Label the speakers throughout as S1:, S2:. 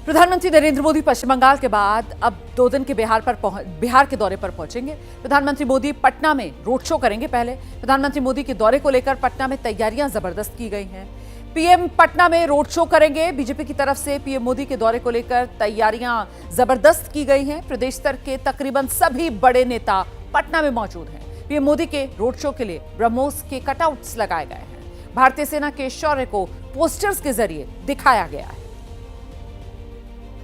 S1: प्रधानमंत्री नरेंद्र मोदी पश्चिम बंगाल के बाद अब 2 दिन के बिहार के दौरे पर पहुंचेंगे। प्रधानमंत्री मोदी पटना में रोड शो करेंगे। पहले प्रधानमंत्री मोदी के दौरे को लेकर पटना में तैयारियां जबरदस्त की गई हैं। पीएम पटना में रोड शो करेंगे। बीजेपी की तरफ से पीएम मोदी के दौरे को लेकर तैयारियां जबरदस्त की गई हैं। प्रदेश स्तर के तकरीबन सभी बड़े नेता पटना में मौजूद हैं। पीएम मोदी के रोड शो के लिए ब्रह्मोस के कटआउट्स लगाए गए हैं। भारतीय सेना के शौर्य को पोस्टर्स के जरिए दिखाया गया है।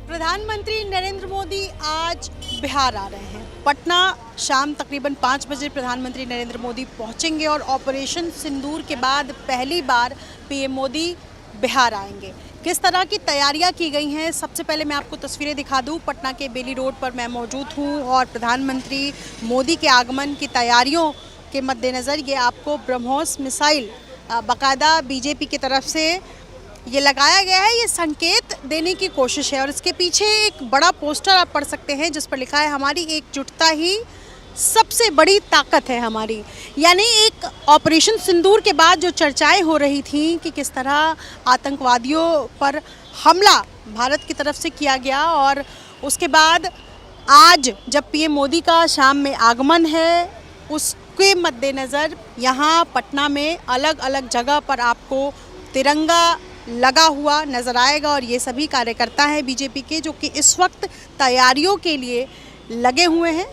S2: प्रधानमंत्री नरेंद्र मोदी आज बिहार आ रहे हैं। पटना शाम तकरीबन 5 बजे प्रधानमंत्री नरेंद्र मोदी पहुंचेंगे और ऑपरेशन सिंदूर के बाद पहली बार पीएम मोदी बिहार आएंगे। किस तरह की तैयारियां की गई हैं, सबसे पहले मैं आपको तस्वीरें दिखा दूं। पटना के बेली रोड पर मैं मौजूद हूं और प्रधानमंत्री मोदी के आगमन की तैयारियों के मद्देनज़र ये आपको ब्रह्मोस मिसाइल बाकायदा बीजेपी की तरफ से ये लगाया गया है। ये संकेत देने की कोशिश है और इसके पीछे एक बड़ा पोस्टर आप पढ़ सकते हैं जिस पर लिखा है, हमारी एकजुटता ही सबसे बड़ी ताकत है हमारी। यानी एक ऑपरेशन सिंदूर के बाद जो चर्चाएं हो रही थी कि किस तरह आतंकवादियों पर हमला भारत की तरफ से किया गया और उसके बाद आज जब पीएम मोदी का शाम में आगमन है, उसके मद्देनज़र यहाँ पटना में अलग अलग जगह पर आपको तिरंगा लगा हुआ नज़र आएगा और ये सभी कार्यकर्ता हैं बीजेपी के जो कि इस वक्त तैयारियों के लिए लगे हुए हैं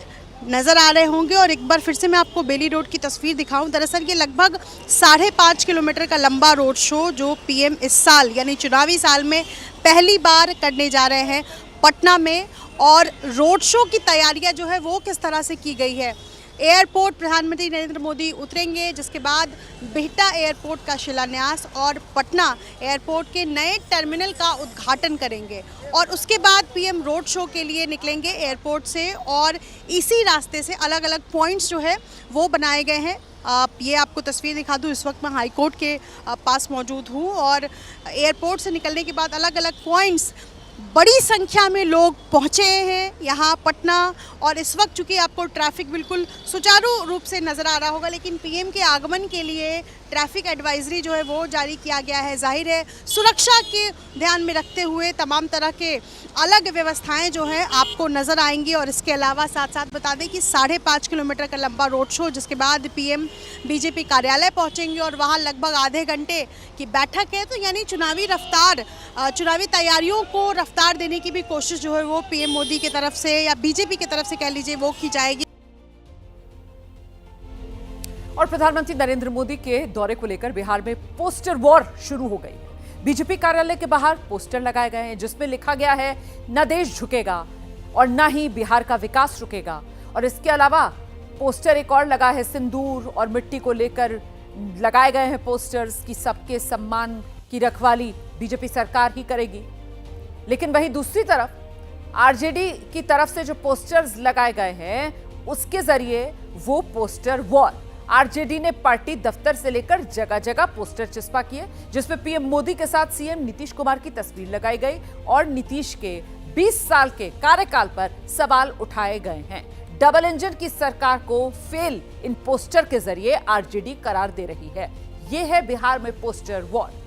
S2: नज़र आ रहे होंगे। और एक बार फिर से मैं आपको बेली रोड की तस्वीर दिखाऊं। दरअसल ये लगभग 5.5 किलोमीटर का लंबा रोड शो जो पीएम इस साल यानी चुनावी साल में पहली बार करने जा रहे हैं पटना में। और रोड शो की तैयारियां जो है वो किस तरह से की गई है। एयरपोर्ट प्रधानमंत्री नरेंद्र मोदी उतरेंगे, जिसके बाद बिहटा एयरपोर्ट का शिलान्यास और पटना एयरपोर्ट के नए टर्मिनल का उद्घाटन करेंगे और उसके बाद पीएम रोड शो के लिए निकलेंगे एयरपोर्ट से। और इसी रास्ते से अलग अलग पॉइंट्स जो है वो बनाए गए हैं। ये आपको तस्वीर दिखा दूँ, इस वक्त मैं हाई कोर्ट के पास मौजूद हूँ और एयरपोर्ट से निकलने के बाद अलग अलग पॉइंट्स बड़ी संख्या में लोग पहुंचे हैं यहाँ पटना। और इस वक्त चूँकि आपको ट्रैफिक बिल्कुल सुचारू रूप से नज़र आ रहा होगा, लेकिन पीएम के आगमन के लिए ट्रैफिक एडवाइजरी जो है वो जारी किया गया है। जाहिर है सुरक्षा के ध्यान में रखते हुए तमाम तरह के अलग व्यवस्थाएं जो हैं आपको नज़र आएंगी। और इसके अलावा साथ साथ बता दें कि 5.5 किलोमीटर का लंबा रोड शो, जिसके बाद पीएम बीजेपी कार्यालय पहुंचेंगे और वहां लगभग आधे घंटे की बैठक है। तो यानी चुनावी रफ्तार, चुनावी तैयारियों को रफ्तार देने की भी कोशिश जो है वो पीएम मोदी की तरफ से या बीजेपी की तरफ से कह लीजिए वो की जाएगी।
S1: और प्रधानमंत्री नरेंद्र मोदी के दौरे को लेकर बिहार में पोस्टर वॉर शुरू हो गई है। बीजेपी कार्यालय के बाहर पोस्टर लगाए गए हैं जिसमें लिखा गया है, न देश झुकेगा और न ही बिहार का विकास रुकेगा। और इसके अलावा पोस्टर एक और लगा है, सिंदूर और मिट्टी को लेकर लगाए गए हैं पोस्टर्स कि सबके सम्मान की रखवाली बीजेपी सरकार ही करेगी। लेकिन वहीं दूसरी तरफ आरजेडी की तरफ से जो पोस्टर्स लगाए गए हैं उसके जरिए वो पोस्टर वॉर, आरजेडी ने पार्टी दफ्तर से लेकर जगह जगह पोस्टर चिपका किए जिसमें पीएम मोदी के साथ सीएम नीतीश कुमार की तस्वीर लगाई गई और नीतीश के 20 साल के कार्यकाल पर सवाल उठाए गए हैं। डबल इंजन की सरकार को फेल इन पोस्टर के जरिए आरजेडी करार दे रही है। ये है बिहार में पोस्टर वॉर।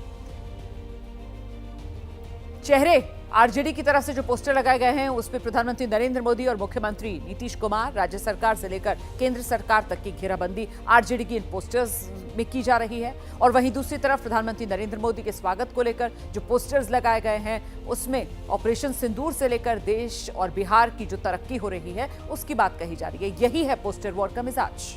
S1: चेहरे आरजेडी की तरफ से जो पोस्टर लगाए गए हैं उसमें प्रधानमंत्री नरेंद्र मोदी और मुख्यमंत्री नीतीश कुमार, राज्य सरकार से लेकर केंद्र सरकार तक की घेराबंदी आरजेडी की इन पोस्टर्स में की जा रही है। और वहीं दूसरी तरफ प्रधानमंत्री नरेंद्र मोदी के स्वागत को लेकर जो पोस्टर्स लगाए गए हैं उसमें ऑपरेशन सिंदूर से लेकर देश और बिहार की जो तरक्की हो रही है उसकी बात कही जा रही है। यही है पोस्टर वॉर का मिजाज।